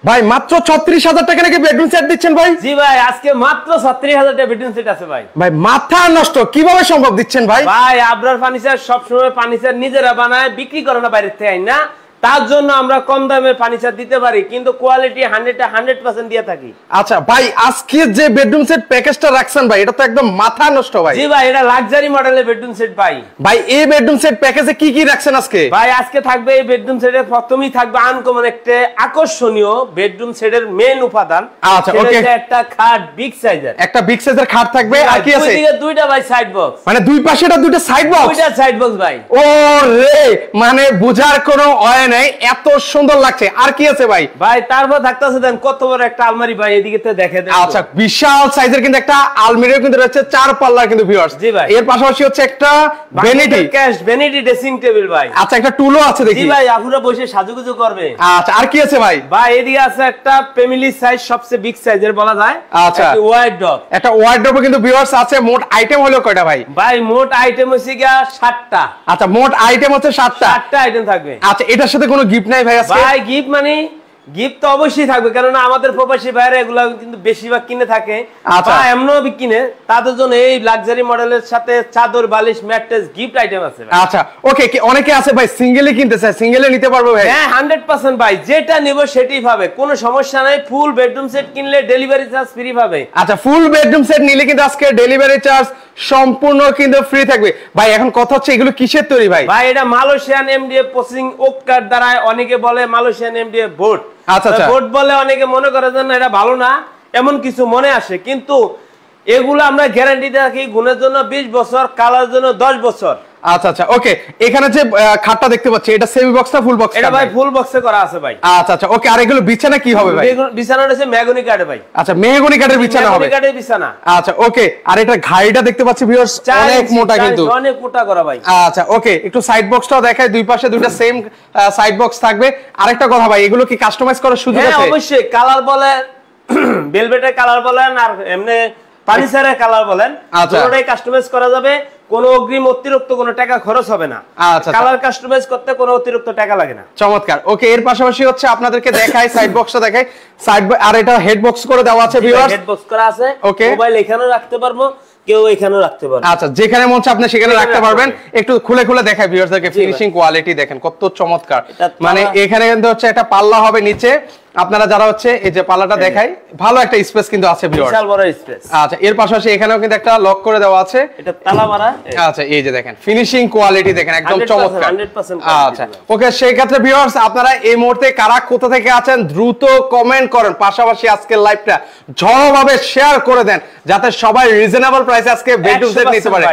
ভাই মাত্র ৩৬,০০০ টাকা নাকি বেডরুম সেট দিচ্ছেন ভাই? জি ভাই, আজকে মাত্র ৩৬,০০০ টাকা বেডরুম সেট আছে ভাই। ভাই মাথা নষ্ট, কিভাবে সম্ভব দিচ্ছেন ভাই? ভাই আবরার ফার্নিচার সবসময় ফার্নিচার নিজেরা বানায়, বিক্রি করে না বাইরে থেকে না, তার জন্য আমরা কম দামে ফার্নিচার দিতে পারি, কিন্তু কোয়ালিটি 100% দিয়ে থাকি। আচ্ছা ভাই, আজকে যে বেডরুম সেট প্যাকেজটা রাখছেন ভাই, এটা তো একদম মাথা নষ্ট ভাই। জি ভাই, এটা লাক্সারি মডেলের বেডরুম সেট ভাই। ভাই এই বেডরুম সেট প্যাকেজে কি কি রাখছেন আজকে? ভাই আজকে থাকবে এই বেডরুম সেটের প্রথমেই থাকবে আনকমন একটা আকর্ষণীয় বেডরুম সেটের মেন উপাদান। আচ্ছা ওকে, একটা খাট বিগ সাইজের, একটা বিগ সাইজের খাট থাকবে। আর কি আছে? দুইদিকে দুইটা ভাই সাইড বক্স, মানে দুই পাশে এটা দুইটা সাইড বক্স। দুইটা সাইড বক্স ভাই। ও রে, মানে বুঝার কোনো অয় নাই, এত সুন্দর লাগছে। আর কি আছে ভাই? ভাই তারপর থাকতেছে দেন কত বড় একটা আলমারি ভাই, এদিকে তো দেখে দেন। আচ্ছা, বিশাল সাইজের কিন্তু একটা আলমারিও কিন্তু রয়েছে, ৪ পাল্লার কিন্তু ভিউয়ার্স। জি ভাই, এর পাশাপাশি হচ্ছে একটা vanity cash vanity dressing table ভাই। আচ্ছা, একটা টুলও আছে দেখি। জি ভাই, আপুরা বসে সাজুগুজু করবে। আচ্ছা, আর কি আছে ভাই? ভাই এদিকে আছে একটা ফ্যামিলি সাইজ, সবচেয়ে বিগ সাইজের বলা যায়। আচ্ছা, একটা ওয়ার্ডরোব, একটা ওয়ার্ডরোবও কিন্তু ভিউয়ার্স আছে। মোট আইটেম হলো কয়টা ভাই? ভাই মোট আইটেম হচ্ছে গিয়া 7টা। আচ্ছা, মোট আইটেম হচ্ছে 7টা আইটেম থাকবে। আচ্ছা, এটার সাথে কোনো গিফট নাই ভাই আজকে? ভাই গিফট মানে গিফট তো অবশ্যই থাকবে, কারণ আমাদের প্রবাসী ভাইরা এগুলা কিন্তু বেশিরভাগ কিনে থাকে। আচ্ছা, বা এমনও কিনে, তাদের জন্য এই লাক্সারি মডেলের সাথে চাদর, বালিশ, ম্যাট্রেস গিফট আইটেম আছে। আচ্ছা ওকে, অনেকে আছে ভাই সিঙ্গেলি কিনতে চায়, সিঙ্গেলে নিতে পারবে ভাই? হ্যাঁ 100% ভাই, যেটা নেব সেটাই পাবে, কোনো সমস্যা নাই। ফুল বেডরুম সেট কিনলে ডেলিভারি চার্জ ফ্রি পাবে। আচ্ছা, ফুল বেডরুম সেট নিলে কিন্তু আজকে ডেলিভারি চার্জ সম্পূর্ণ কিন্তু ফ্রি থাকবে ভাই। এখন কথা হচ্ছে এগুলো কিসের তৈরি ভাই? ভাই এটা মালয়েশিয়ান এমডিএফ প্রসেসিং ওকার দ্বারা, অনেকে বলে মালয়েশিয়ান এমডিএফ বোর্ড। আচ্ছা আচ্ছা, বোর্ড বলে অনেকে মনে করে যে না এটা ভালো না, এমন কিছু মনে আসে, কিন্তু এগুলো আমরা গ্যারান্টি রাখি গুণের জন্য 20 বছর, কালার জন্য 10 বছর। আচ্ছা আচ্ছা ওকে, এখানে যে খাটটা দেখতে পাচ্ছি, এটা সেমি বক্স না ফুল বক্স? এটা ভাই ফুল বক্সে করা আছে ভাই। আচ্ছা আচ্ছা ওকে, আর এগুলো বিছানা কি হবে ভাই? বিছানাটা হচ্ছে মেহগনি কাঠে ভাই। আচ্ছা, মেহগনি কাঠের বিছানা হবে। মেহগনি কাঠের বিছানা। আচ্ছা ওকে, আর এটা ঘাড়িটা দেখতে পাচ্ছি ভিউয়ার্স, অনেক মোটা কিন্তু, অনেক মোটা করা ভাই। আচ্ছা ওকে, একটু সাইড বক্সটাও দেখায়, দুই পাশে দুইটা সেম সাইড বক্স থাকবে। আরেকটা কথা ভাই, এগুলো কি কাস্টমাইজ করার সুযোগ আছে? হ্যাঁ অবশ্যই, কালার বলেন, ভেলভেটের কালার বলেন, আর এমনি ফার্নিচারের কালার বলেন, পুরোটাই কাস্টমাইজ করা যাবে। কোনো অগ্রিম অতিরিক্ত কোনো টাকা খরচ হবে না। আচ্ছা, কালার কাস্টমাইজ করতে কোনো অতিরিক্ত টাকা লাগে না। চমৎকার ওকে, এর পাশাপাশি হচ্ছে আপনাদেরকে দেখাই সাইড বক্সটা দেখাই, সাইড আর এটা হেড বক্স করে দেওয়া আছে ভিউয়ার্স। হেড বক্স করা আছে, ওকে, মোবাইল এখানেও রাখতে পারবো, কেউ এখানেও রাখতে পারবে। আচ্ছা, যেখানে মন চায় আপনি সেখানে রাখতে পারবেন। একটু খুলে খুলে দেখাই ভিউয়ার্সদেরকে, ফিনিশিং কোয়ালিটি দেখেন কত চমৎকার। মানে এখানে কিন্তু হচ্ছে একটা পাল্লা হবে নিচে, আপনারা যারা হচ্ছে এই যে পাল্লাটা দেখাই, ভালো একটা স্পেস কিন্তু আছে ভিউয়ার্স, বিশাল বড় স্পেস। আচ্ছা, এর পাশাপাশি এখানেও কিন্তু একটা লক করে দেওয়া আছে, এটা তালা মারা। আচ্ছা, এই যে দেখেন ফিনিশিং কোয়ালিটি দেখেন, একদম চমৎকার। 100% আচ্ছা ওকে, সেই ক্ষেত্রে ভিউয়ার্স আপনারা এই মুহূর্তে কারা কোথা থেকে আছেন দ্রুত কমেন্ট করেন, পাশাপাশি আজকের লাইভটা ঝড়ভাবে শেয়ার করে দেন, যাতে সবাই রিজনেবল প্রাইসে আজকে বেডরুম সেট নিতে পারে।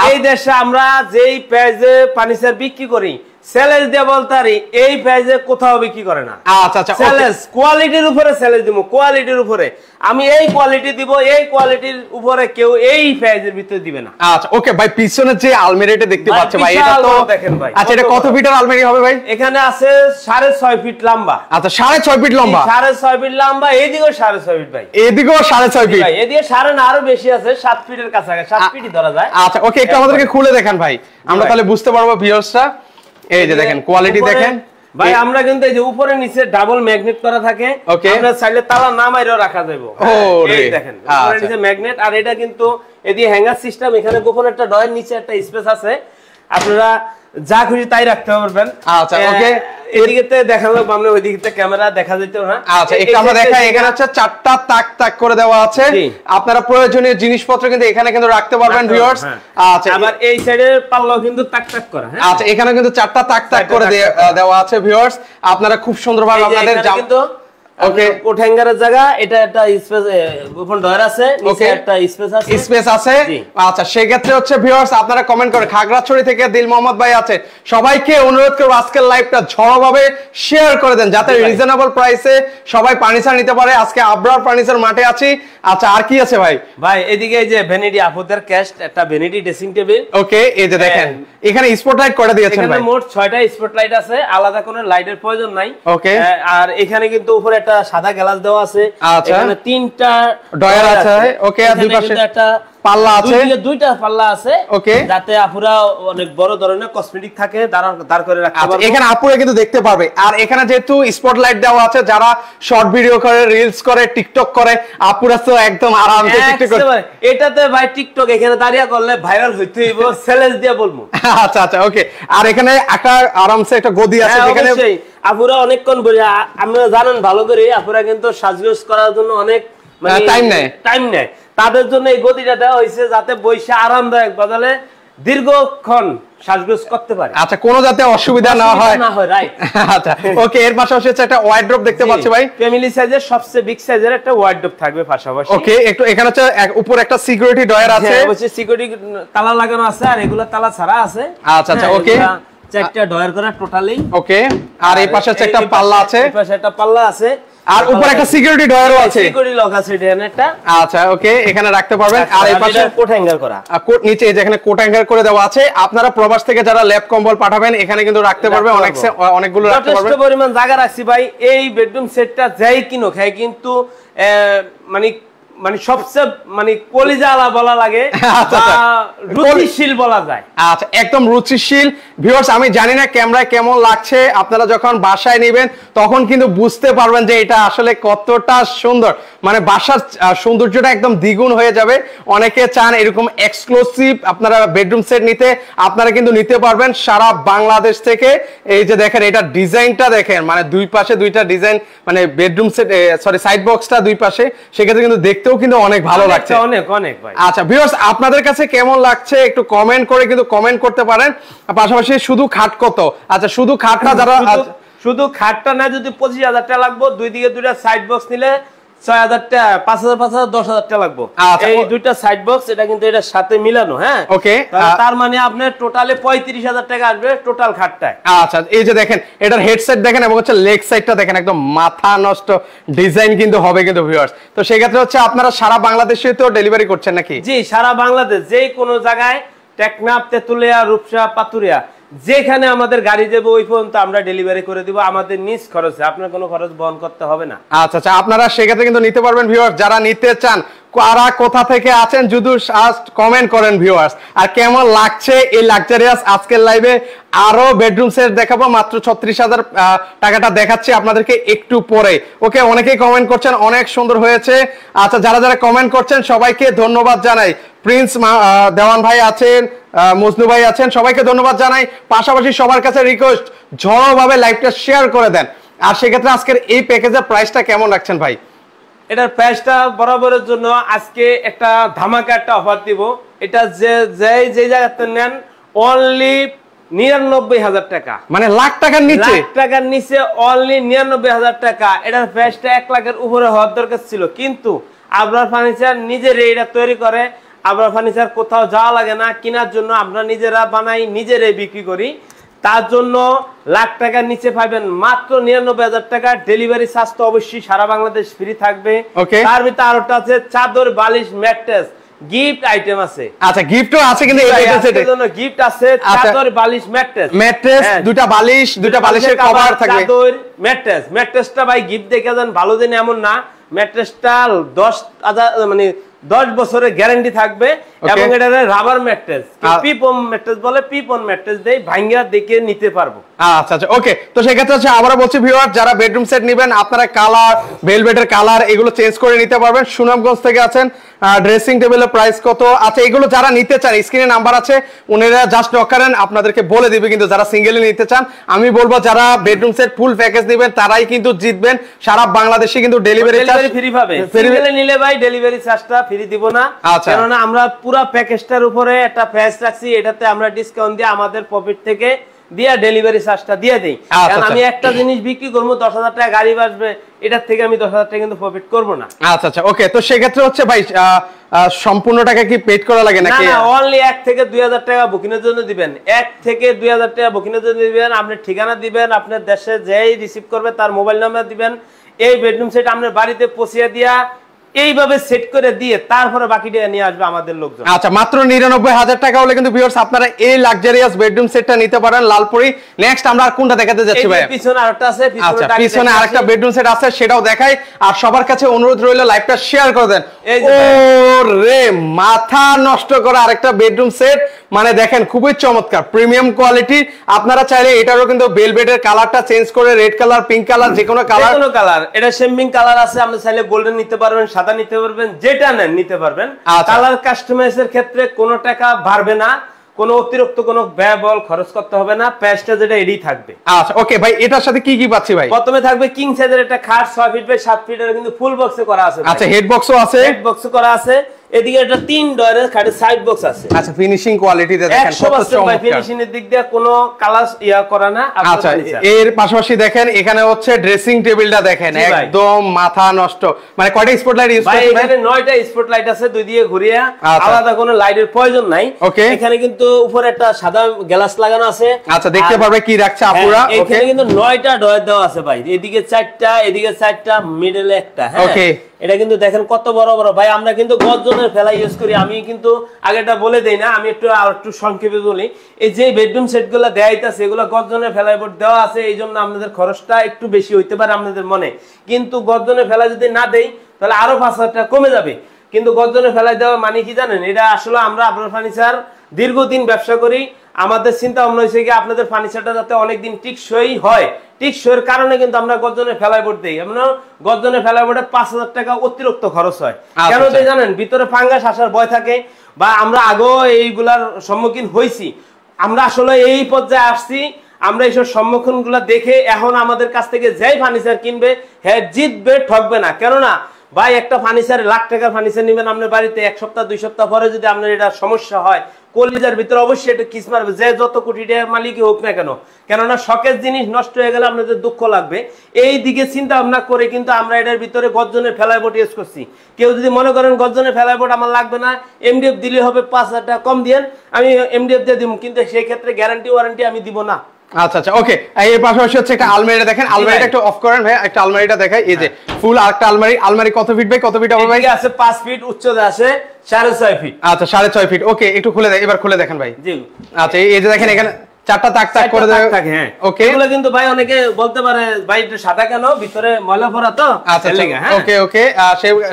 এই দেশে আমরা যেই প্রাইসে ফার্নিচার বিক্রি করি, সেলেস দিয়ে বলতারি এই প্রাইসে কোথাও বিক্রি করে না। আচ্ছা আচ্ছা, সেলেস কোয়ালিটির উপরে সেলেস দিব, কোয়ালিটির উপরে আমি এই কোয়ালিটি দিব, এই কোয়ালিটির উপরে কেউ এই প্রাইসের ভিতরে দিবে না। আচ্ছা ওকে ভাই, পিছনে যে আলমারিটা দেখতে পাচ্ছেন ভাই, এটা তো দেখেন ভাই। আচ্ছা, এটা কত ফিটের আলমারি হবে ভাই? এখানে আছে 6.5 ফিট লম্বা। আচ্ছা, 6.5 ফিট লম্বা, 6.5 ফিট লম্বা, এইদিকেও 6.5 ফিট ভাই, এদিকেও 6.5 ফিট ভাই, এদিকে 7.5 না আরো বেশি আছে, 7 ফিটের কাছাকাছি, 7 ফিটই ধরা যায়। আচ্ছা ওকে, একটু আমাদেরকে খুলে দেখান ভাই, আমরা তাহলে বুঝতে পারবো ভিউয়ার্সরা। এই যে দেখেন কোয়ালিটি দেখেন ভাই, আমরা কিন্তু এই যে উপরে নিচে ডাবল ম্যাগনেট করা থাকে, আমরা চাইলে তালা না মাইরেও রাখা যাবে। এই দেখেন উপরে নিচে ম্যাগনেট, আর এটা কিন্তু এদিকে হ্যাঙ্গার সিস্টেম, এখানে গোপন একটা ডয়ের নিচে একটা স্পেস আছে, আপনারা যা খুশি তাই রাখতে পারবেন। আচ্ছা ওকে, এদিকে দেখালো আমরা, ওইদিকে ক্যামেরা দেখা যেত না। আচ্ছা, একটু আমরা দেখাই, এখানে হচ্ছে 4টা তাক তাক করে দেওয়া আছে, আপনারা প্রয়োজনীয় জিনিসপত্র কিন্তু এখানে কিন্তু রাখতে পারবেন ভিউয়ার্স। আচ্ছা, আবার এই সাইডের পাল্লাও কিন্তু তাক তাক করা। আচ্ছা, এখানে কিন্তু 4টা তাক তাক করে দেওয়া আছে ভিউয়ার্স, আপনারা খুব সুন্দরভাবে আপনাদের কিন্তু ওকে কোট হ্যাঙ্গারের জায়গা, এটা একটা স্পেস ওপেন ডয়ার আছে, নিচে একটা স্পেস আছে। আচ্ছা, সেই ক্ষেত্রে হচ্ছে ভিউয়ার্স আপনারা কমেন্ট করে, খাগড়াছড়ি থেকে দিল মোহাম্মদ ভাই আছে, সবাইকে অনুরোধ করব আজকের লাইভটা ঝড়ভাবে শেয়ার করে দেন, যাতে রিজনেবল প্রাইসে সবাই ফার্নিচার নিতে পারে। আজকে আবরার ফার্নিচার মাঠে আছি। আচ্ছা, আর কি আছে ভাই? ভাই এদিকে এই যে ভ্যানিটি আপুদের ক্যাস্ট, একটা ভ্যানিটি ড্রেসিং টেবিল। ওকে, এই যে দেখেন এখানে স্পটলাইট করে দিয়েছেন ভাই, এখানে মোট 6টা স্পটলাইট আছে, আলাদা কোনো লাইটের প্রয়োজন নাই। ওকে, আর এখানে কিন্তু উপরে একটা সাদা গ্লাস দেওয়া আছে, আচ্ছা, এখানে 3টা ডয়ার আছে। ওকে, আর দুই পাশে একটা পাল্লা আছে, দুইটা পাল্লা আছে, ওকে, যাতে আপুরা অনেক বড় ধরনের কসমেটিক থাকে দাঁড় করে রাখতে পারবে। এখানে আপুরা কিন্তু দেখতে পারবে। আর এখানে যেহেতু স্পটলাইট দেওয়া আছে, যারা শর্ট ভিডিও করে, রিলস করে, টিকটক করে, আপুরা তো একদম আরামসে টিকটক করে। এটাতে ভাই টিকটক এখানে দাঁড়িয়ে করলে ভাইরাল হইতে হইব, চ্যালেঞ্জ দিয়ে বলবো। আচ্ছা আচ্ছা, ওকে। আর এখানে একটা আরামসে একটা গদি আছে, যেখানে আপুরা অনেকক্ষণ বলে, আপনারা জানেন ভালো করে, আপুরা কিন্তু সাজগোজ করার জন্য অনেক টাইম নেয়। তাদের জন্য এই গদিটা দেওয়া হয়েছে, যাতে বসে আরামদায়ক বদলে দীর্ঘক্ষণ সাজগোজ করতে পারে। আচ্ছা, কোনো যাতে অসুবিধা না হয়, রাইট। আচ্ছা, ওকে। এর পাশাপাশি একটা ওয়ার্ড্রপ দেখতে পাচ্ছি ভাই, ফ্যামিলি সাইজের সবচেয়ে বিগ সাইজের একটা ওয়ার্ড্রপ থাকবে পাশাপাশি। ওকে, একটু এখানে হচ্ছে উপর একটা সিকিউরিটি ডয়ার আছে, অবশ্যই সিকিউরিটি তালা লাগানো আছে, আর এগুলো তালা ছাড়া আছে। আচ্ছা আচ্ছা, ওকে, চারটা ডয়ার করা টোটালি, ওকে। আর এই পাশে একটা পাল্লা আছে, এই পাশে একটা পাল্লা আছে, আর উপরে একটা সিকিউরিটি ডয়ারও আছে, সিকিউরিটি লক আছে এখানে একটা। আচ্ছা, ওকে, এখানে রাখতে পারবেন। আর এই পাশে কোট হ্যাঙ্গার করা, কোট নিচে যেখানে কোট হ্যাঙ্গার করে দেওয়া আছে। আপনারা প্রবাস থেকে যারা ল্যাপ কম্বল পাঠাবেন, এখানে কিন্তু রাখতে পারবে, অনেকগুলো রাখতে পারবে, যথেষ্ট পরিমাণ জায়গা রাখছি ভাই। এই বেডরুম সেটটা যাই কিনো খায় কিন্তু মানে সবচেয়ে কলিজালা বলা লাগে, রুচিশীল বলা যায়। আচ্ছা, একদম রুচিশীল। ভিউয়ার্স, আমি জানি না ক্যামেরায় কেমন লাগছে, আপনারা যখন বাসায় নেবেন তখন কিন্তু বুঝতে পারবেন যে এটা আসলে কতটা সুন্দর। মানে বাসার সৌন্দর্যটা একদম দ্বিগুণ হয়ে যাবে। অনেকে চান এরকম এক্সক্লুসিভ আপনারা বেডরুম সেট নিতে, আপনারা কিন্তু নিতে পারবেন সারা বাংলাদেশ থেকে। এই যে দেখেন, এটা ডিজাইনটা দেখেন, মানে দুই পাশে দুইটা ডিজাইন, মানে বেডরুম সেট সরি সাইড বক্সটা দুই পাশে, সেক্ষেত্রে কিন্তু দেখতেও কিন্তু অনেক ভালো লাগছে, অনেক অনেক ভাই। আচ্ছা ভিউয়ার্স, আপনাদের কাছে কেমন লাগছে একটু কমেন্ট করে কিন্তু কমেন্ট করতে পারেন। পাশাপাশি শুধু খাট কত? আচ্ছা, শুধু খাটটা যারা শুধু খাটটা না, যদি 25,000 টাকা লাগবে, দুই দিকে দুইটা সাইড বক্স নিলে 6,000 টাকা, 5,000 5,000 10,000 টাকা লাগবে। এই দুইটা সাইড বক্স, এটা কিন্তু এটার সাথে মিলানো, হ্যাঁ, ওকে। তার মানে আপনার টোটালে 35,000 টাকা আসবে টোটাল খাটটায়। আচ্ছা, এই যে দেখেন, এটার হেডসেট দেখেন এবং হচ্ছে লেগ সাইডটা দেখেন, একদম মাথা নষ্ট ডিজাইন কিন্তু হবে কিন্তু ভিউয়ার্স। তো সেই ক্ষেত্রে হচ্ছে আপনারা সারা বাংলাদেশে তো ডেলিভারি করছেন নাকি? জি, সারা বাংলাদেশ, যে কোনো জায়গায়, টেকনাফ, তেতুলিয়া, রূপসা, পাতুরিয়া, যেখানে আমাদের গাড়ি যাবে ওই পর্যন্ত আমরা ডেলিভারি করে দিব, আমাদের নিজ খরচে, আপনার কোনো খরচ বহন করতে হবে না। আচ্ছা আচ্ছা, আপনারা সেক্ষেত্রে কিন্তু নিতে পারবেন ভিউয়ার্স। যারা নিতে চান, কারা কোথা থেকে আছেন যদি কমেন্ট করেন ভিউয়ার্স। আর কেমন লাগছে এই লাক্সারিয়াস আজকের লাইভে আরো বেডরুম সেট দেখাবো, মাত্র 36,000 টাকাটা দেখাচ্ছি আপনাদেরকে একটু পরে। ওকে, অনেকেই কমেন্ট করছেন, অনেক সুন্দর হয়েছে। আচ্ছা, যারা যারা কমেন্ট করছেন সবাইকে ধন্যবাদ জানাই। প্রিন্স দেওয়ান ভাই আছেন, মজনু ভাই আছেন, সবাইকে ধন্যবাদ জানাই। পাশাপাশি সবার কাছে রিকোয়েস্ট, ঝড়োভাবে লাইভটা শেয়ার করে দেন। আর সেক্ষেত্রে আজকের এই প্যাকেজের প্রাইসটা কেমন রাখছেন ভাই? এটার প্রাইসটা বরাবরের জন্য আজকে একটা ধামাকা একটা অফার দিব। এটা যে জায়গাতে নেন অনলি 99,000 টাকা, মানে লাখ টাকার নিচে অনলি 99,000 টাকা। এটার প্রাইসটা 1 লাখের উপরে হওয়ার দরকার ছিল, কিন্তু আবরার ফার্নিচার নিজের এটা তৈরি করে। আবরার ফার্নিচার কোথাও যাওয়া লাগে না কেনার জন্য, আমরা নিজেরা বানাই, নিজেরাই বিক্রি করি। তার জন্য লাখ টাকার নিচে পাবেন মাত্র 99,000 টাকা। ডেলিভারি চার্জ তো অবশ্যই সারা বাংলাদেশ ফ্রি থাকবে। তার ভিতরে আরেকটা আছে চাদর, বালিশ, ম্যাট্রেস, গিফট আইটেম আছে। আচ্ছা, গিফটও আছে কিন্তু এর জন্য গিফট আছে, চাদর, বালিশ, ম্যাট্রেস, দুটো বালিশ, দুটো বালিশের কভার থাকবে। চাদর, ম্যাট্রেসটা ভাই গিফট দেখে যান, ভালো দিন এমন না। ম্যাট্রেসটা 10,000 মানে 10 বছরের গ্যারান্টি থাকবে, এবং এটা রাবার ম্যাট্রেস, পিপন ম্যাট্রেস বলে, পিপন ম্যাট্রেস দেই, ভাঙিয়া দেখে নিতে পারবো। আচ্ছা আচ্ছা, ওকে। তো সেই ক্ষেত্রে হচ্ছে আবারো বলছি ভিউয়ার, যারা বেডরুম সেট নেবেন আপনারা কালার, ভেলভেটের কালার এগুলো চেঞ্জ করে নিতে পারবেন। সুনামগঞ্জ থেকে আছেন, ড্রেসিং টেবিলের প্রাইস কত? আচ্ছা, এগুলো যারা নিতে চান স্ক্রিনে নাম্বার আছে, উনারা জাস্ট নক করেন, আপনাদেরকে বলে দিবে। কিন্তু যারা সিঙ্গেলি নিতে চান, আমি বলবো যারা বেডরুম সেট ফুল প্যাকেজ নেবেন তারাই কিন্তু জিতবেন। সারা বাংলাদেশে কিন্তু ডেলিভারি ফ্রি পাবে। সিঙ্গেলি নিলে ভাই ডেলিভারি চার্জটা ফ্রি দিব না, কারণ আমরা পুরো প্যাকেজটার উপরে একটা প্রাইস রাখছি। এটাতে আমরা ডিসকাউন্ট দিয়ে আমাদের প্রফিট থেকে দিয়া ডেলিভারি চার্জটা দিয়ে দেই। কারণ আমি একটা জিনিস বিক্রি করবো 10,000 টাকা, গাড়ি আসবে, এটার থেকে আমি 10,000 টাকা কিন্তু প্রফিট করবো না। আচ্ছা আচ্ছা, ওকে। তো সেক্ষেত্রে হচ্ছে ভাই সম্পূর্ণ টাকা কি পেড করা লাগে নাকি? না, অনলি 1 থেকে 2,000 টাকা বুকিং এর জন্য দিবেন। 1 থেকে 2,000 টাকা বুকিং এর জন্য দিবেন। আপনার ঠিকানা দিবেন, আপনার দেশে যেই রিসিভ করবে তার মোবাইল নাম্বার দিবেন। এই বেডরুম সেট আপনার বাড়িতে পৌঁছে দিয়া এইভাবে সেট করে দিয়ে তারপরে বাকিটা নিয়ে আসবে আমাদের লোকজন। আচ্ছা, মাত্র 99,000 টাকা হলে কিন্তু ভিউয়ার্স আপনারা এই লাক্সারিয়াস বেডরুম সেটটা নিতে পারেন লালপুরি। নেক্সট আমরা আর কোনটা দেখাতে যাচ্ছি ভাই? পিছনে আরেকটা আছে, আচ্ছা, পিছনে আরেকটা বেডরুম সেট আছে, সেটাও দেখাই। আর সবার কাছে অনুরোধ রইল লাইভটা শেয়ার করে দেন। ওরে মাথা নষ্ট করা আরেকটা বেডরুম সেট, মানে দেখেন খুবই চমৎকার প্রিমিয়াম কোয়ালিটি। আপনারা চাইলে এটারও কিন্তু ভেলভেটের কালারটা চেঞ্জ করে রেড কালার, পিঙ্ক কালার, যে কোনো কালার, এটা শেম্বিং কালার আছে, আপনি চাইলে গোল্ডেন নিতে পারবেন, সাদা নিতে পারবেন, যেটা নেন নিতে পারবেন। কালার কাস্টমাইজের ক্ষেত্রে কোনো টাকা বাড়বে না, কোনো অতিরিক্ত কোনো ব্যয়বহুল খরচ করতে হবে না, প্রাইসটা যেটা এডি থাকবে। আচ্ছা ওকে ভাই, এটার সাথে কি কি পাচ্ছি ভাই? প্রথমে থাকবে কিং সাইজের একটা খাট 6 ফিট বাই 7 ফিট, এর কিন্তু ফুল বক্সে করা আছে। আচ্ছা, হেড বক্সও আছে, হেড বক্সে করা আছে। এদিকে একটা 3 ডয়ারের খাটের সাইড বক্স আছে। আচ্ছা, ফিনিশিং কোয়ালিটিতে দেখেন 100% ভাই, ফিনিশিং এর দিক দিয়ে কোনো কালার করা না। আচ্ছা, এর পাশাপাশি দেখেন এখানে হচ্ছে ড্রেসিং টেবিলটা দেখেন একদম মাথা নষ্ট, মানে কয়টা স্পটলাইট ইউজ করছেন ভাই? এখানে 9টা স্পটলাইট আছে, দুই দিয়ে ঘুরিয়ে, আলাদা কোনো লাইটের প্রয়োজন নাই। এখানে কিন্তু উপরে একটা সাদা গ্লাস লাগানো আছে। আচ্ছা, দেখতে পারবে কি রাখছে আপুরা। এখানে কিন্তু 9টা ডয়ার দেওয়া আছে ভাই, এদিকে 4টা, এদিকে 4টা, মিডলে একটা। হ্যাঁ, এটা কিন্তু দেখেন কত বড় বড় ভাই। আমরা কিন্তু গর্জনের ফেলা ইউজ করি। আমি কিন্তু আগেটা বলে দেই না, আমি একটু সংক্ষেপে বলি। এই যে বেডরুম সেটগুলো দেয়া হইতাছে, এগুলো গর্জনের ফেলাই বোর্ড দেওয়া আছে, এই জন্য আপনাদের খরচটা একটু বেশি হইতে পারে আপনাদের মনে। কিন্তু গর্জনের ফেলা যদি না দেই তাহলে আরো 5,000 টাকা কমে যাবে। কিন্তু গর্জনের ফেলাই দেওয়া মানে কি জানেন? এটা আসলে আমরা আপনার ফার্নিচার দীর্ঘদিন ব্যবসা করি, আমাদের চিন্তা ভাবনা হয়েছে কি আপনাদের ফার্নিচারটা যাতে অনেকদিন টিকসই হয়। টিকসইয়ের কারণে কিন্তু আমরা গর্জনের ফেলাই বোর্ড দিই। আমরা গর্জনের ফেলাই বোর্ডে 5,000 টাকা অতিরিক্ত খরচ হয়। কেন জানেন? ভিতরে ফাঙ্গাস আসার ভয় থাকে, বা আমরা আগেও এইগুলার সম্মুখীন হয়েছি। আমরা আসলে এই পর্যায়ে আসছি, আমরা এইসব সম্মুখীন গুলা দেখে এখন আমাদের কাছ থেকে যেই ফার্নিচার কিনবে হ্যাঁ জিতবে, ঠকবে না। কেননা ভাই একটা ফার্নিচার, লাখ টাকার ফার্নিচার নিবেন আপনার বাড়িতে, 1 সপ্তাহ 2 সপ্তাহ পরে যদি আপনার এটা সমস্যা হয়, কলিজার ভিতরে অবশ্যই এটা কিস মারবে, যে যত কোটি টাকার মালিকই হোক না কেন। কেননা শখের জিনিস নষ্ট হয়ে গেলে আপনাদের দুঃখ লাগবে। এই দিকে চিন্তা ভাবনা করে কিন্তু আমরা এটার ভিতরে গর্জনের ফেলাই বোর্ড ইউজ করছি। কেউ যদি মনে করেন গর্জনের ফেলাই বোর্ড আমার লাগবে না, এমডিএফ দিলে হবে, 5,000 টাকা কম দিয়েন, আমি এমডিএফ দিয়ে দিব, কিন্তু সেই ক্ষেত্রে গ্যারান্টি ওয়ারেন্টি আমি দিব না। আচ্ছা আচ্ছা ওকে। এর পাশাপাশি হচ্ছে একটা আলমারিটা দেখেন, আলমারিটা একটু অফ করেন ভাই, একটা আলমারিটা দেখাই। এই যে ফুল আরেকটা আলমারি। আলমারি কত ফিট বাই কত ফিট হবে ভাই? আছে 5 ফিট, উচ্চতা আছে 6.5 ফিট। আচ্ছা, 6.5 ফিট। ওকে, একটু খুলে দেন, এবার খুলে দেখেন ভাই। জি আচ্ছা, এই যে দেখেন এখানে 4টা তাক তাক করে দেয়। হ্যাঁ ওকে, এগুলো কিন্তু ভাই অনেকে বলতে পারে ভাই এটা সাদা কেন, ভিতরে ময়লা ভরা তো। আচ্ছা ওকে ওকে।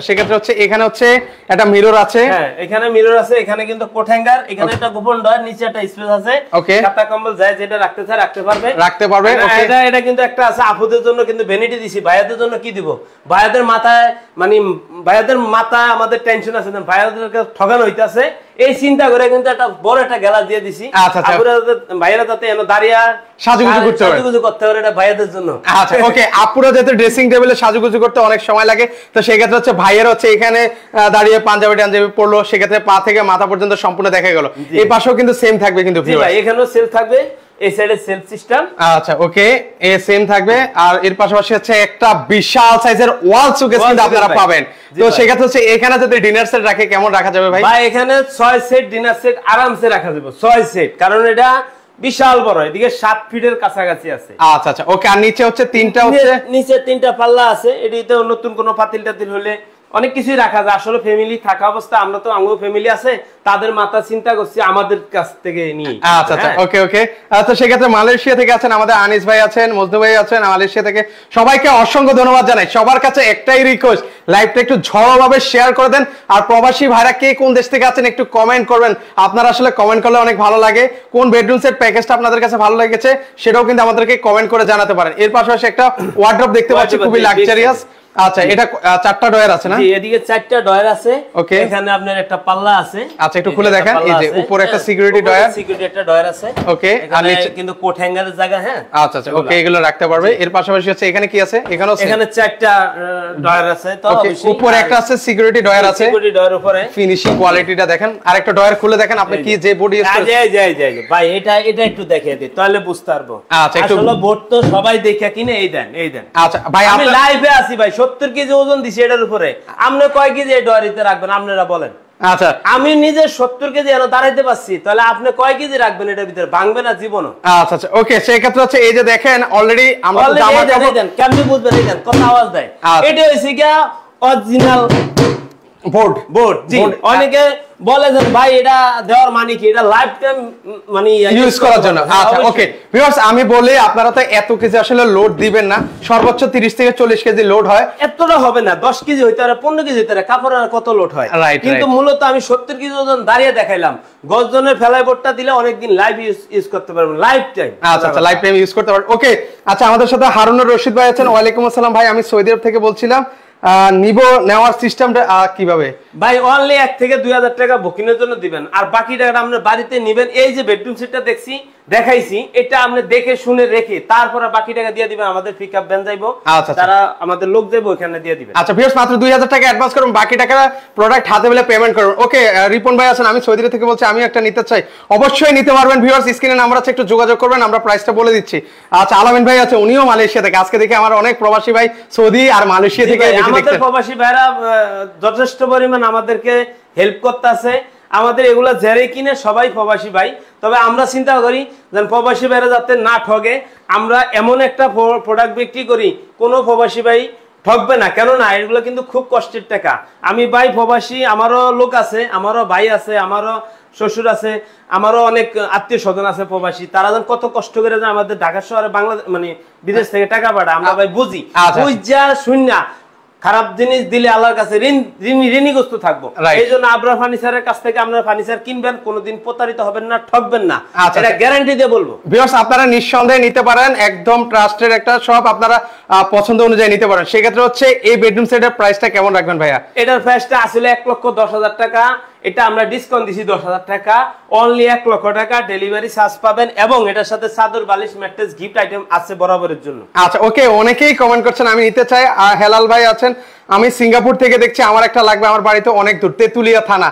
সেই ক্ষেত্রে হচ্ছে এখানে হচ্ছে একটা মিরর আছে। হ্যাঁ, এখানে মিরর আছে, এখানে কিন্তু কোট হ্যাঙ্গার, এখানে একটা গোপন ডয়ার, নিচে একটা স্পেস আছে। ওকে, খাতা কম্বল যায় যেটা রাখতে চায় রাখতে পারবে। ওকে, এটা কিন্তু একটা আছে আপুদের জন্য, কিন্তু ভ্যানিটি দিছি। ভাইয়াদের জন্য কি দিব? ভাইয়াদের মাথায় মানে ভাইয়াদের মাথায় আমাদের টেনশন আছে, ভাইয়াদেরকে ঠকানো হইতাছে, এই চিন্তা করে কিন্তু একটা বড় একটা গ্লাস দিয়ে দিছি। ভাইয়ারা যাতে দাঁড়িয়ে সাজুগুজু করতে পারে, এটা ভাইয়াদের জন্য। আচ্ছা ওকে, আপুরা যাতে ড্রেসিং টেবিলে সাজুগুজু করতে অনেক সময় লাগে, তো সেক্ষেত্রে হচ্ছে ভাইয়ের হচ্ছে এখানে দাঁড়িয়ে পাঞ্জাবি টাঞ্জাবি পরলো, সেক্ষেত্রে পা থেকে মাথা পর্যন্ত সম্পূর্ণ দেখা গেল। এই পাশেও কিন্তু সেম থাকবে কিন্তু এখানেও সেলফ থাকবে, এই সাইডে সেলফ সিস্টেম। আচ্ছা ওকে, এই সেম থাকবে। আর এর পাশাপাশি হচ্ছে একটা বিশাল সাইজের ওয়াল শোকেস কিন্তু আপনারা পাবেন। তো সেক্ষেত্রে হচ্ছে এখানে যদি ডিনার সেট রাখে কেমন রাখা যাবে ভাই? ভাই এখানে 6 সেট ডিনার সেট আরামসে রাখা যাবে, 6 সেট, কারণ এটা বিশাল বড়, এদিকে 7 ফিটের কাছাকাছি আছে। আচ্ছা আচ্ছা ওকে। আর নিচে হচ্ছে তিনটা, হচ্ছে নিচে 3টা পাল্লা আছে। এটিতে নতুন কোনো পাতিল টাতিল হলে অনেক কিছুই রাখা যায়। আসলে ফ্যামিলি থাকা অবস্থা, আমরা তো আমগো ফ্যামিলি আছে, তাদের মাথা চিন্তা করছি আমাদের কাছ থেকে নিয়ে। আচ্ছা আচ্ছা ওকে ওকে। তো সেক্ষেত্রে মালয়েশিয়া থেকে আছেন আমাদের আনিস ভাই আছেন, মজনু ভাই আছেন মালয়েশিয়া থেকে, সবাইকে অসংখ্য ধন্যবাদ জানাই। সবার কাছে একটাই রিকোয়েস্ট, লাইভটা একটু ঝড়োভাবে শেয়ার করে দেন। আর প্রবাসী ভাইরা কে কোন দেশ থেকে আছেন একটু কমেন্ট করবেন। আপনারা আসলে কমেন্ট করলে অনেক ভালো লাগে। কোন বেডরুম সেট প্যাকেজটা আপনাদের কাছে ভালো লেগেছে সেটাও কিন্তু আমাদেরকে কমেন্ট করে জানাতে পারেন। এর পাশাপাশি একটা ওয়ার্ড্রপ দেখতে পাচ্ছি, খুবই লাক্সারিয়াস। আচ্ছা, এটা 4টা ডয়ার আছে না? জি, এদিকে 4টা ডয়ার আছে। ওকে, এখানে আপনার একটা পাল্লা আছে। আচ্ছা, একটু খুলে দেখেন। এই যে উপরে একটা সিকিউরিটি ডয়ার, সিকিউরিটি একটা ডয়ার আছে। ওকে, আর নিচে কিন্তু কোট হ্যাঙ্গারের জায়গা। হ্যাঁ আচ্ছা আচ্ছা ওকে, এগুলো রাখতে পারবে। এর পাশাপাশি হচ্ছে এখানে কি আছে? এখানে 4টা ডয়ার আছে। তো উপরে একটা আছে সিকিউরিটি ডয়ার আছে, সিকিউরিটি ডয়ার উপরে। ফিনিশিং কোয়ালিটিটা দেখেন। আরেকটা ডয়ার খুলে দেখেন আপনি কি যে বডি ইউজ করেন। যাই ভাই, এটা একটু দেখিয়ে দিই তাহলে বুঝতে পারবো। আচ্ছা, আসলে বোর্ড তো সবাই দেখে কিনে, এই দেন। আচ্ছা ভাই, আমি লাইভে আছি ভাই, 70 কেজি ওজন দিছি এটার উপরে। আপনি কয় কেজি এই ডয়ারিতে রাখবেন আপনারা বলেন? আচ্ছা, আমি নিজে 70 কেজি এর দাঁড়াইতে পারছি, তাহলে আপনি কয় কেজি রাখবেন এটার ভিতরে? ভাঙবে না জীবনও। আচ্ছা আচ্ছা ওকে। সেই ক্ষেত্রে হচ্ছে এই যে দেখেন অলরেডি আমরা জামা কাপড় দেন, কেমনে বুঝবেন? এই দেন কত আওয়াজ দেয়। এটা হইছে কি অরিজিনাল বোর্ড জি অনেকে বলে যে ভাই এটা দেওয়ার মানে কি, এটা লাইফ টাইম মানে ইউজ করার জন্য। আচ্ছা ওকে ভিউয়ার্স, আমি বলি আপনারা তো এত কেজি আসলে লোড দিবেন না, সর্বোচ্চ 30 থেকে 40 কেজি লোড হয়। এতটা হবে না, 10 কেজি হইতে পারে, 15 কেজি হইতে পারে, কাপড়ের কত লোড হয়। কিন্তু মূলত আমি 70 কেজি ওজন দাঁড়িয়ে দেখাইলাম। গজনের ফেলাই বোর্ডটা দিলে অনেকদিন লাইফ ইউজ করতে পারবেন, লাইফ টাইম। আচ্ছা লাইফ টাইম ইউজ করতে পারবেন। ওকে আচ্ছা, আমাদের সাথে হারুনুর রশিদ ভাই আছেন। ওয়ালাইকুম আসসালাম ভাই, আমি সৌদি আরব থেকে বলছিলাম, নেওয়ার সিস্টেমটা কিভাবে? ভাই অনলি 1 থেকে 2000 টাকা বুকিং এর জন্য দিবেন, আর বাকি টাকাটা আপনার বাড়িতে নেবেন। এই যে বেডরুম সেটটা দেখাইছি, এটা আপনি দেখে শুনে রেখে তারপরে বাকি টাকা দিয়ে দিবেন, আমাদের পিকআপ ভ্যান যাইবো, তারা আমাদের লোক যাইবো, ওখানে দিয়ে দিবেন। আচ্ছা ভিউয়ার্স, মাত্র 2000 টাকা অ্যাডভান্স করুন, বাকি টাকা প্রোডাক্ট হাতে পেলে পেমেন্ট করুন। ওকে রিপন ভাই আছেন, আমি সৌদি আরব থেকে বলছি, আমি একটা নিতে চাই। অবশ্যই নিতে পারবেন ভিউয়ার্স, স্ক্রিনে নাম্বার আছে, একটু যোগাযোগ করবেন, আমরা প্রাইসটা বলে দিচ্ছি। আচ্ছা আলামিন ভাই আছে, উনিও মালয়েশিয়া থেকে। আজকে দেখে আমার অনেক প্রবাসী ভাই সৌদি আর মালয়েশিয়া থেকে আমাদের প্রবাসী ভাইরা যথেষ্ট পরিমাণ আমাদেরকে হেল্প করতেছে। আমাদের এগুলা যারাই কিনে সবাই প্রবাসী ভাই, তবে আমরা চিন্তা করি যেন প্রবাসী ভাইরা যাতে না ঠগে, আমরা এমন একটা প্রোডাক্ট বিক্রি করি কোনো প্রবাসী ভাই ঠকবে না। কেননা এগুলো কিন্তু খুব কষ্টের টাকা। আমি ভাই প্রবাসী, আমারও লোক আছে, আমারও ভাই আছে, আমারও শ্বশুর আছে, আমারও অনেক আত্মীয় স্বজন আছে প্রবাসী, তারা যেন কত কষ্ট করে যেন আমাদের ঢাকা শহরে বাংলাদেশ মানে বিদেশ থেকে টাকা পাঠায়, আমরা ভাই বুঝি। বুঝা শূন্য খারাপ জিনিস দিলে আল্লাহর কাছে ঋণীগ্রস্ত থাকবো। এই জন্য আবরার ফার্নিচারের কাছ থেকে আপনারা ফার্নিচার কিনবেন, কোনোদিন প্রতারিত হবেন না, ঠকবেন না, এটা গ্যারান্টি দিয়ে বলবো। ভিউয়ার্স আপনারা নিঃসন্দেহে নিতে পারেন, একদম ট্রাস্টেড একটা শপ, আপনারা পছন্দ অনুযায়ী নিতে পারেন। সেক্ষেত্রে হচ্ছে এই বেডরুম সেটের প্রাইসটা কেমন রাখবেন ভাইয়া? এটার প্রাইসটা আসলে 1,10,000 টাকা, এটা আমরা ডিসকাউন্ট দিছি 10,000 টাকা, অনলি 1 লক্ষ টাকা ডেলিভারি চার্জ পাবেন, এবং এটার সাথে চাদর বালিশ ম্যাট্রেস গিফট আইটেম আছে বরাবরের জন্য। আচ্ছা ওকে, অনেকেই কমেন্ট করছেন আমি নিতে চাই। হেলাল ভাই আছেন, আমি সিঙ্গাপুর থেকে দেখছি, আমার একটা লাগবে, আমার বাড়িতে অনেক দূর, তেতুলিয়া থানা,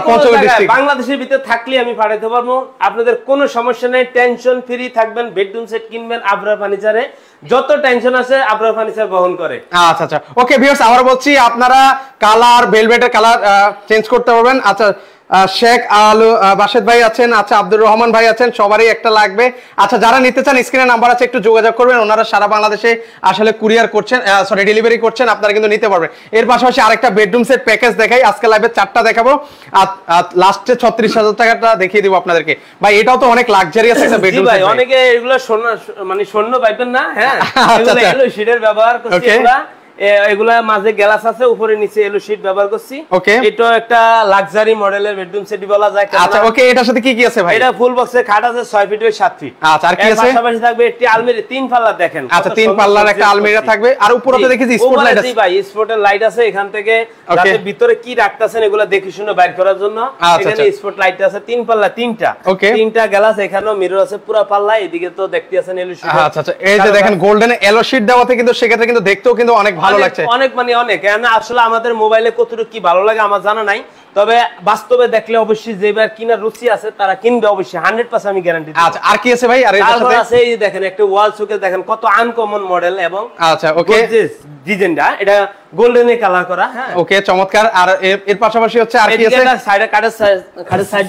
পঞ্চগড় ডিস্ট্রিক্ট, বাংলাদেশের ভিতরে থাকলে আমি পাঠাতে পারবো, আপনাদের কোনো সমস্যা নেই, টেনশন ফ্রি থাকবেন। বেডরুম সেট কিনবেন আবরার ফার্নিচারে, যত টেনশন আছে আবরার ফার্নিচার বহন করে। আচ্ছা ওকে ভিউয়ার্স, আবার বলছি, আপনারা কালার ভেলভেটের কালার চেঞ্জ করতে পারবেন। আচ্ছা শেখ আলু বাশেদ ভাই আছেন, আচ্ছা আব্দুর রহমান ভাই আছেন, সবারই একটা লাগবে। আচ্ছা যারা নিতে চান স্ক্রিনে নাম্বার আছে, একটু যোগাযোগ করবেন, ওনারা সারা বাংলাদেশে আসলে কুরিয়ার করছেন, সরি ডেলিভারি করছেন, আপনারা কিন্তু নিতে পারবেন। এর পাশাপাশি আরেকটা বেডরুম সেট প্যাকেজ দেখাই, আজকে লাইভে 4টা দেখাবো, আর লাস্টে 36,000 টাকাটা দেখিয়ে দিব আপনাদেরকে। ভাই এটাও তো অনেক লাক্সারিয়াস একটা বেডরুম সেট, অনেকে এগুলো স্বর্ণ মানে স্বর্ণ পাইবেন না, হ্যাঁ এগুলো শীটের ব্যবহার করছি আমরা, এগুলা মাঝে গ্লাস আছে, উপরে নিচে এলো শীট ব্যবহার করছি। এটা একটা লাক্সারি মডেলের বেডরুম সেট বলা যায়। আচ্ছা ওকে, এটার সাথে কি কি আছে ভাই? এটা ফুল বক্সে খাট আছে 6 ফিট বাই 7 ফিট। আচ্ছা আর কি আছে? পাশাপাশি থাকবে একটি আলমারি 3 পাল্লা, দেখেন। আচ্ছা 3 পাল্লার একটা আলমারি থাকবে, আর উপরেতে দেখি যে স্পট লাইট আছে। ভাই স্পটের লাইট আছে এখান থেকে, যাতে ভিতরে কি রাখতাছেন এগুলা দেখে শুনে বাইর করার জন্য। এখানে স্পট লাইট আছে 3 পাল্লা, 3টা গ্লাস, এখানেও মিরর আছে পুরো পাল্লা, এদিকে তো দেখতে আছেন এলো শীট। আচ্ছা এই যে দেখেন গোল্ডেন এলো শীট দেওয়াতে কিন্তু সেক্ষেত্রে কিন্তু দেখতেও কিন্তু অনেক ভালো লাগছে, অনেক অনেক। আসলে আমাদের মোবাইলে কতটুকু কি ভালো লাগে আমার জানা নাই, তবে বাস্তবে দেখলে অবশ্যই যেবার কিনার রুচি আছে তারা কিনবে অবশ্যই, 100% আমি গ্যারান্টি দিই। আচ্ছা আর কি আছে ভাই? আর এর সাথে আছে এই দেখেন একটা ওয়াল শোকেস, দেখেন কত আনকমন মডেল, এবং আচ্ছা ওকে ডিজাইনটা এটা গোল্ডেনে কালার করা, হ্যাঁ ওকে চমৎকার। আর এর পাশাপাশি হচ্ছে আর কি আছে? সাইডে কাঠের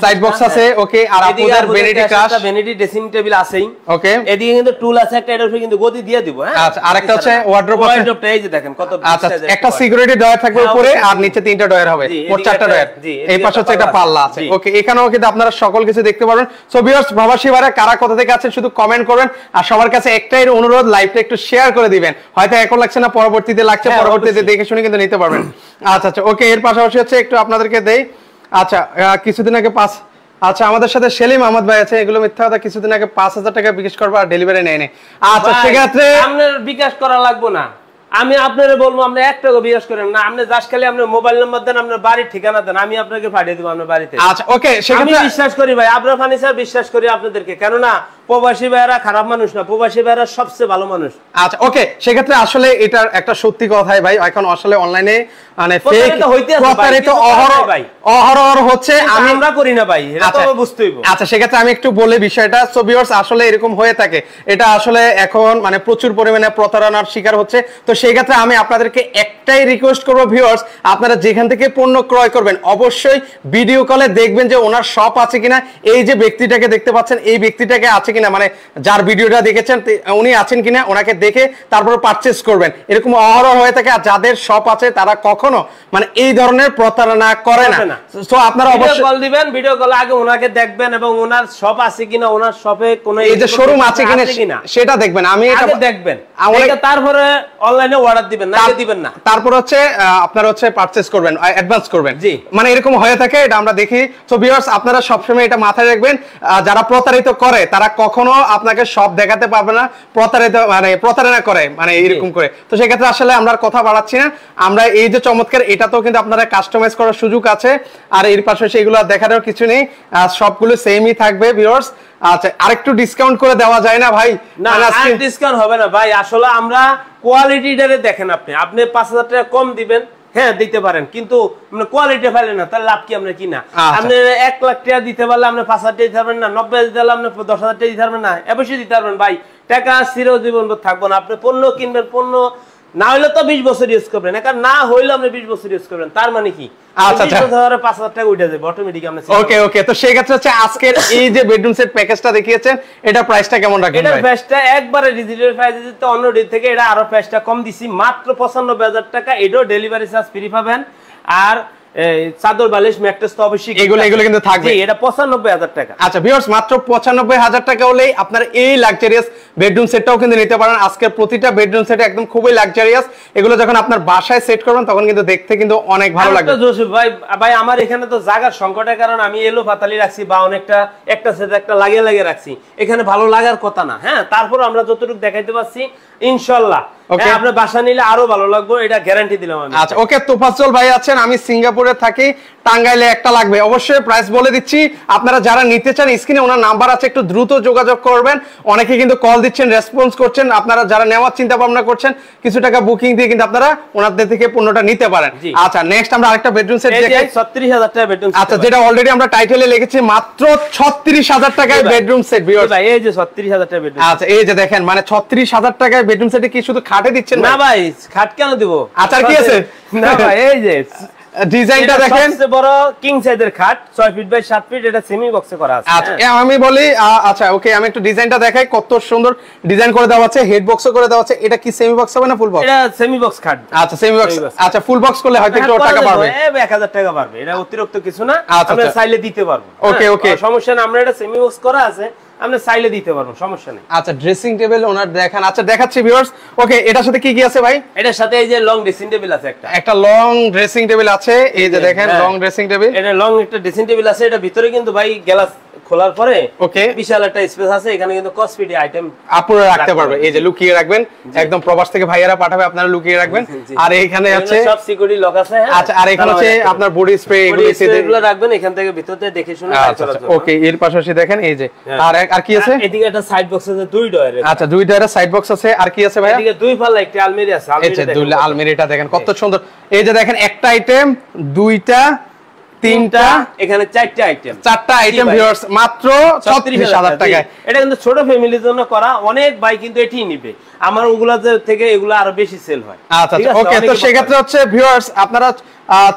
সাইড বক্স আছে, ওকে। আর আপনাদের vanity crush, vanity dressing table আছেই, ওকে। এদিকে কিন্তু টুল আছে একটা, এটার উপরে কিন্তু গদি দিয়ে দিব, হ্যাঁ। আচ্ছা আরেকটা হচ্ছে ওয়ার্ড্রপ আছে, ওয়ার্ড্রপটা এই যে দেখেন কত। আচ্ছা একটা সিকিউরিটি ডয়ার থাকবে উপরে, আর নিচে 3টা ডয়ার হবে, মোট 4টা ডয়ার। এই পাশে হচ্ছে একটা পাল্লা আছে, ওকে। এখানেও কিন্তু আপনারা সকল কিছু দেখতে পারবেন। সো ভিউয়ার্স প্রবাসী ভাইরা কারা কোথা থেকে আছেন শুধু কমেন্ট করবেন, আর সবার কাছে একটাই অনুরোধ, লাইভটা একটু শেয়ার করে দিবেন। হয়তো এখন লাগছে না, পরবর্তীতে লাগছে, পরবর্তীতে দেখে শুনে কিন্তু নিতে পারবেন। আচ্ছা ওকে, এর পাশাপাশি হচ্ছে একটু আপনাদেরকে দেই। আচ্ছা কিছুদিন আগে আচ্ছা আমাদের সাথে সেলিম আহমদ ভাই আছে, এগুলো মিথ্যা কথা, কিছুদিন আগে 5,000 টাকা বিকাশ করবো আর ডেলিভারি নেয়। আচ্ছা সেক্ষেত্রে আপনার বিকাশ করা লাগবে না, আমি আপনারে বলবো আপনি 1 টাকা বিকাশ করেন না, আপনি জাস্ট খালি আপনার মোবাইল নাম্বার দেন, আপনার বাড়ির ঠিকানা দেন, আমি আপনাকে পাঠিয়ে দেব আপনার বাড়িতে। আচ্ছা ওকে, আমি বিশ্বাস করি ভাই আবরার ফার্নিচার, বিশ্বাস করি আপনাদেরকে, কেননা প্রবাসী ভাইরা খারাপ মানুষ না, প্রবাসী ভাইরা সবচেয়ে ভালো মানুষ। আচ্ছা ওকে, সেক্ষেত্রে আসলে এটার একটা সত্যি কথাই ভাই, এখন আসলে অনলাইনে মানে ফেক প্রতারিত অহরহ হচ্ছে, আমরা করি না ভাই, এটা তো বুঝতেই হবে। আচ্ছা সেক্ষেত্রে আমি একটু বলে বিষয়টা, সো ভিউয়ার্স আসলে এরকম হয়ে থাকে, এটা আসলে এখন মানে প্রচুর পরিমাণে প্রতারণার শিকার হচ্ছে। তো সেই ক্ষেত্রে আমি আপনাদেরকে একটাই রিকোয়েস্ট করবো ভিউয়ার্স, আপনারা যেখান থেকে পণ্য ক্রয় করবেন অবশ্যই ভিডিও কলে দেখবেন যে ওনার শপ আছে কিনা, এই যে ব্যক্তিটাকে দেখতে পাচ্ছেন এই ব্যক্তিটাকে আছে কিনা, মানে যার ভিডিওটা দেখেছেন উনি আছেন কিনা ওনাকে দেখে তারপর পারচেজ করবেন। এরকম অহরহ হয়ে থাকে, আর যাদের শপ আছে তারা কখনো মানে এই ধরনের প্রতারণা করে না। তো আপনারা অবশ্যই কল দিবেন, ভিডিও কলে আগে ওনাকে দেখবেন এবং ওনার শপ আছে কিনা, ওনার শপে কোনো এই যে শোরুম আছে কিনা সেটা দেখবেন। আমি এটা দেখবেন, তারপরে অনলাইনে অর্ডার দিবেন না, দিবেন না, তারপর হচ্ছে আপনারা হচ্ছে পারচেজ করবেন, অ্যাডভান্স করবেন, মানে এরকম হয়ে থাকে, এটা আমরা দেখি। সো ভিউয়ার্স আপনারা সবসময় এটা মাথায় রাখবেন, যারা প্রতারিত করে তারা কখনো আপনাকে সব দেখাতে পারবে না, প্রতারণা করে মানে এরকম করে। তো সেক্ষেত্রে আসলে আমরা কথা বাড়াচ্ছি না, আমরা এই যে চমৎকার এটাতেও কিন্তু আপনারা কাস্টমাইজ করার সুযোগ আছে, আর এর পাশাপাশি এগুলো দেখারও কিছু নেই, সবগুলো সেমই থাকবে ভিউয়ার্স। আচ্ছা আরেকটু ডিসকাউন্ট করে দেওয়া যায় না ভাই? না ডিসকাউন্ট হবে না ভাই, আসলে আমরা কোয়ালিটিটারে দেখেন, আপনি 5000 টাকা কম দিবেন, হ্যাঁ দিতে পারেন, কিন্তু কোয়ালিটি পাইলেন না তাহলে লাভ কি? আমরা কি না আপনি 1 লাখ টাকা দিতে পারলে আপনি 5000 টাকা দিতে পারবেন না, 90,000 দিতে পারলে আপনি 10,000 টাকা দিতে পারবেন না, অবশ্যই দিতে পারবেন ভাই। টাকা চিরজীবন থাকবো না, আপনি পণ্য কিনবেন, পণ্য না হইলে তো 20 বছর ইউজ করবেন, এখন না হইলে আপনি 20 বছর ইউজ করবেন, তার মানে কি? আচ্ছা 5,000 টাকা উঠে যাবে অটোমেটিক। ওকে ওকে, তো সেই ক্ষেত্রে হচ্ছে আজকের এই যে বেডরুম সেট প্যাকেজটা দেখিয়েছেন এটা প্রাইসটা কেমন রাখবেন? এটা প্রাইসটা একবারে ডিজিটাল প্রাইস দিতে অন্য ডে থেকে এটা আরো প্রাইসটা কম দিছি, মাত্র 95,000 টাকা। এটাও ডেলিভারি চার্জ ফ্রি পাবেন, আর চাদর বালিশ ম্যাট্রেস তো অবশ্যই এগুলো কিন্তু থাকবে। এটা 95,000 টাকা। আচ্ছা ভিউয়ার্স মাত্র 95,000 টাকা হলেই আপনার এই লাক্সারিয়াস বেডরুম সেটটাও কিন্তু নিতে পারেন। আজকের প্রতিটা বেডরুম সেট একদম খুবই লাক্সারিয়াস, এগুলো যখন আপনার বাসায় সেট করবেন তখন কিন্তু দেখতে কিন্তু অনেক ভালো লাগবে। ভাই আমার এখানে তো জায়গার সংকটের কারণে আমি এলো পাতালি রাখছি বা অনেকটা একটা সেট একটা লাগিয়ে রাখছি, এখানে ভালো লাগার কথা না, হ্যাঁ তারপর আমরা যতটুকু দেখাইতে পারছি ইনশাআল্লাহ আপনার বাসা নিলে আরো ভালো লাগবে, এটা গ্যারান্টি দিলাম আমি। আচ্ছা ওকে, তোফাজ্জল ভাই আছেন, আমি সিঙ্গাপুরে থাকি, টাঙ্গাইলে একটা লাগবে, অবশ্যই প্রাইস বলে দিচ্ছি। আপনারা যারা নিতে চান স্ক্রিনে ওনার নাম্বার আছে, একটু দ্রুত যোগাযোগ করবেন। অনেকে কিন্তু কল দিচ্ছেন, রেসপন্স করছেন, আপনারা যারা নেওয়ার চিন্তা ভাবনা করছেন কিছু টাকা বুকিং দিয়ে কিন্তু আপনারা ওনাদের থেকে পণ্যটা নিতে পারেন। আচ্ছা নেক্সট আমরা আরেকটা বেডরুম সেট দেখাই, 36,000 টাকা বেডরুম সেট। আচ্ছা যেটা অলরেডি আমরা টাইটেলে লিখেছি মাত্র 36,000 টাকায় বেডরুম সেট। ভাই এই যে 36,000 টাকা বেডরুম, আচ্ছা এই যে দেখেন মানে 36,000 টাকায় বেডরুম সেটে কি শুধু খাটে দিচ্ছেন? না ভাই খাট কেন দিব, আচ্ছা কি আছে? না ভাই এই যে ডিজাইনটা দেখেন, সবচেয়ে বড় কিং সাইজের খাট 6 ফিট বাই 7 ফিট, এটা সেমি বক্সে করা আছে। আচ্ছা আমি বলি আচ্ছা ওকে, আমি একটু ডিজাইনটা দেখাই, কত সুন্দর ডিজাইন করে দেওয়া আছে, হেড বক্সও করে দেওয়া আছে। এটা কি সেমি বক্স হবে না ফুল বক্স? এটা সেমি বক্স খাট। আচ্ছা সেমি বক্স, আচ্ছা ফুল বক্স করলে হয়তো একটু টাকা পাবে, 1000 টাকা পাবে, এটা অতিরিক্ত কিছু না, আমরা চাইলে দিতে পারবো। ওকে ওকে সমস্যা না, আমরা এটা সেমি বক্স করা আছে, আমরা চাইলে দিতে পারবো, সমস্যা নেই। আচ্ছা ড্রেসিং টেবিল ওনার দেখান, আচ্ছা দেখাচ্ছি ভিউয়ার্স। ওকে এটার সাথে কি কি আছে ভাই? এটার সাথে এই যে লং ড্রেসিং টেবিল আছে, একটা লং ড্রেসিং টেবিল আছে, এই যে দেখেন লং ড্রেসিং টেবিল, এটা লং একটা ড্রেসিং টেবিল আছে। এটা ভিতরে কিন্তু ভাই গ্লাস খোলার পরে ওকে বিশাল একটা স্পেস আছে, এখানে কিন্তু কসমেটিক আইটেম আপনারা রাখতে পারবে, এই যে লুকিয়ে রাখবেন, একদম প্রবাস থেকে ভাইয়ারা পাঠাবে, আপনারা লুকিয়ে রাখবেন। আর এখানে আছে সব সিকিউরিটি লক আছে। আচ্ছা আর এখানে আছে আপনার বডি স্প্রে, এগুলো রাখবেন এখান থেকে ভিতর থেকে দেখে শুনে। আচ্ছা ওকে, এর পাশাপাশি দেখেন এই যে আর কি আছে? এদিকে একটা সাইড বক্স আছে, দুই ডয়ারে। আচ্ছা দুই ডয়ারে সাইড বক্স আছে, আর কি আছে ভাই? এদিকে দুই পাল্লা একটা আলমারি আছে, আলমারিটা দেখেন কত সুন্দর, এই যে দেখেন একটা আইটেম, দুইটা, তিনটা, এখানে চারটা আইটেম ভিউয়ার্স মাত্র 36,000 টাকায়। এটা কিন্তু ছোট ফ্যামিলির জন্য করা, অনেক ভাই কিন্তু এটাই নিবে, আমার ওগুলা থেকে এগুলা আরো বেশি সেল হয়। আচ্ছা ওকে, তো সেই ক্ষেত্রে হচ্ছে ভিউয়ার্স আপনারা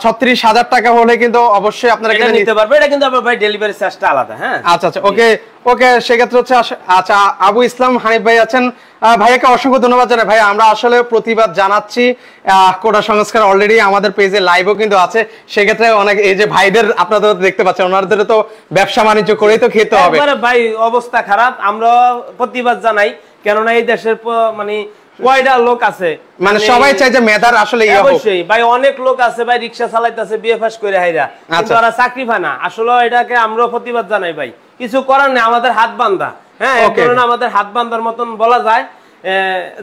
36,000 টাকা হলে কিন্তু অবশ্যই আপনারা এটা নিতে পারবে, এটা কিন্তু আবার ভাই ডেলিভারি চার্জটা আলাদা। হ্যাঁ আচ্ছা ওকে ওকে, সেই ক্ষেত্রে হচ্ছে আচ্ছা আবু ইসলাম হানিফ ভাই আছেন, ভাইয়াকে অসংখ্য ধন্যবাদ জানাই। ভাই আমরা আসলে প্রতিবাদ জানাচ্ছি, কোটা সংস্কার অলরেডি আমাদের পেজে লাইভও কিন্তু আছে, সেক্ষেত্রে অনেক এই যে ভাইদের আপনাদের দেখতে পাচ্ছেন, ওনাদের তো ব্যবসা বাণিজ্য করেই তো খেতে হবে। ভাই অবস্থা খারাপ, আমরা প্রতিবাদ জানাই, কেননা এই দেশের মানে কয়টা লোক আছে, মানে সবাই চায় যে মেধার আসলে অবশ্যই ভাই অনেক লোক আছে ভাই রিকশা চালাইতেছে বিএ পাস করে হাইরা, কিন্তু ওরা চাকরি পায় না। আসলে এটাকে আমরা প্রতিবাদ জানাই ভাই, কিছু করার নেই, আমাদের হাত বান্ধা। হ্যাঁ আমাদের হাত বান্ধার মতন বলা যায়,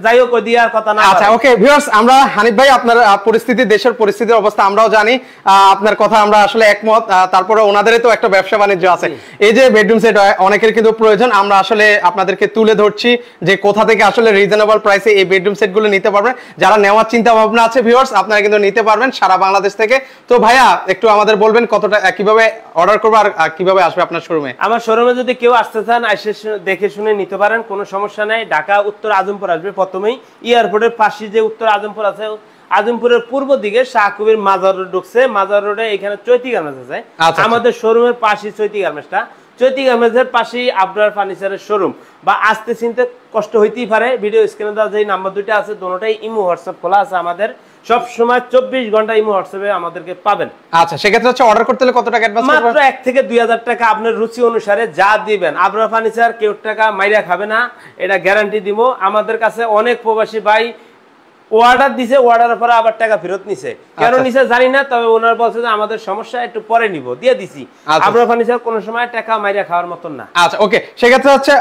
যাই হোক দিয়ার কথা না। আচ্ছা ওকে ভিউয়ার্স, আমরা হানিফ ভাই আপনার পরিস্থিতি, দেশের পরিস্থিতির অবস্থা আমরাও জানি, আপনার কথা আমরা আসলে একমত, তারপরে ওনাদেরই তো একটা ব্যবসা বাণিজ্য আছে। এই যে বেডরুম সেট অনেকের কিন্তু প্রয়োজন, আমরা আসলে আপনাদেরকে তুলে ধরছি যে কোথা থেকে আসলে রিজনেবল প্রাইসে এই বেডরুম সেটগুলো নিতে পারবেন। যারা নেওয়ার চিন্তা ভাবনা আছে ভিউয়ার্স আপনারা কিন্তু নিতে পারবেন সারা বাংলাদেশ থেকে। তো ভাইয়া একটু আমাদের বলবেন কতটা, কিভাবে অর্ডার করবো আর কিভাবে আসবে আপনার শোরুমে? আমার শোরুমে যদি কেউ আসতে চান এসে দেখে শুনে নিতে পারেন, কোনো সমস্যা নেই। ঢাকা উত্তর আজম আজমপুর আসবে প্রথমেই এয়ারপোর্টের পাশে যে উত্তর আজমপুর আছে আজমপুরের পূর্ব দিকে শাহকুবির মাজার রোড ঢুকছে, মাজার রোডে এখানে চৈতি গার্মেন্টস আছে। আমাদের শোরুমের পাশে চৈতি গার্মেন্টসটা, চৈতি গার্মেন্টসের পাশেই আবরার ফার্নিচারের শোরুম। বা আসতে চিনতে কষ্ট হইতেই পারে, ভিডিও স্ক্রিনে দেওয়া যে নাম্বার দুইটা আছে দুটোটাই ইমো হোয়াটসঅ্যাপ খোলা আছে আমাদের, সব সময় 24 ঘন্টা ইমো হোয়াটসঅ্যাপে আমাদেরকে পাবেন। আচ্ছা, সেক্ষেত্রে হচ্ছে অর্ডার করতে হলে কত টাকা অ্যাডভান্স করবেন? মাত্র 1 থেকে 2000 টাকা আপনার রুচি অনুসারে যা দিবেন। আবরার ফার্নিচার কেউ টাকা মাইরা খাবে না, এটা গ্যারান্টি দিব। আমাদের কাছে অনেক প্রবাসী ভাই অর্ডার দিছে, অর্ডারের পরে আবার টাকা ফেরত নিছে, কেন নিছে জানি না, তবে ওনার বলছে যে আমাদের সমস্যা একটু পরে নিব, দিয়ে দিছি। আবরার ফার্নিচার কোনো সময় টাকা মাইরা খাওয়ার মতন না। আচ্ছা ওকে, সেক্ষেত্রে হচ্ছে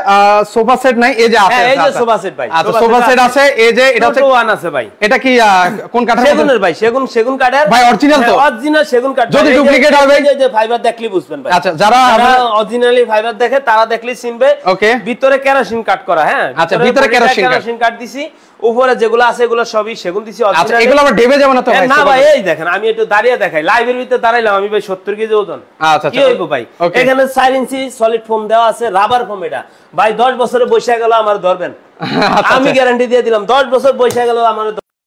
সোফা সেট নাই, এই যে আছে, এই যে সোফা সেট ভাই, আচ্ছা সোফা সেট আছে, এই যে এটা হচ্ছে ওয়ান আছে ভাই। এটা কি কোন কাঠের? সেগুনের ভাই, সেগুন কাঠের ভাই, অরিজিনাল তো? অরিজিনাল সেগুন কাঠ। যদি ডুপ্লিকেট হবে এই যে ফাইবার দেখলি বুঝবেন ভাই। আচ্ছা, যারা অরিজিনালি ফাইবার দেখে তারা দেখলি চিনবে। ওকে, ভিতরে কেরোসিন কাট করা। হ্যাঁ, আচ্ছা, ভিতরে কেরোসিন কাট দিছি, উপরে যেগুলো আছে এগুলো সবই সেগুন দিছি। আচ্ছা, এগুলো আবার ডেবে যাবে না তো ভাই? না ভাই, এই দেখেন আমি একটু দাঁড়িয়ে দেখাই, লাইভের ভিতরে দাঁড়াইলাম আমি ভাই 70 কেজি ওজন। আচ্ছা, কি হইব ভাই? এখানে 4 ইঞ্চি সলিড ফোম দেওয়া আছে, রাবার ফোম। এটা ভাই 10 বছরে বসে গেল আমার ধরবেন, আমি গ্যারান্টি দিয়ে দিলাম, 10 বছর বসে গেল আমার।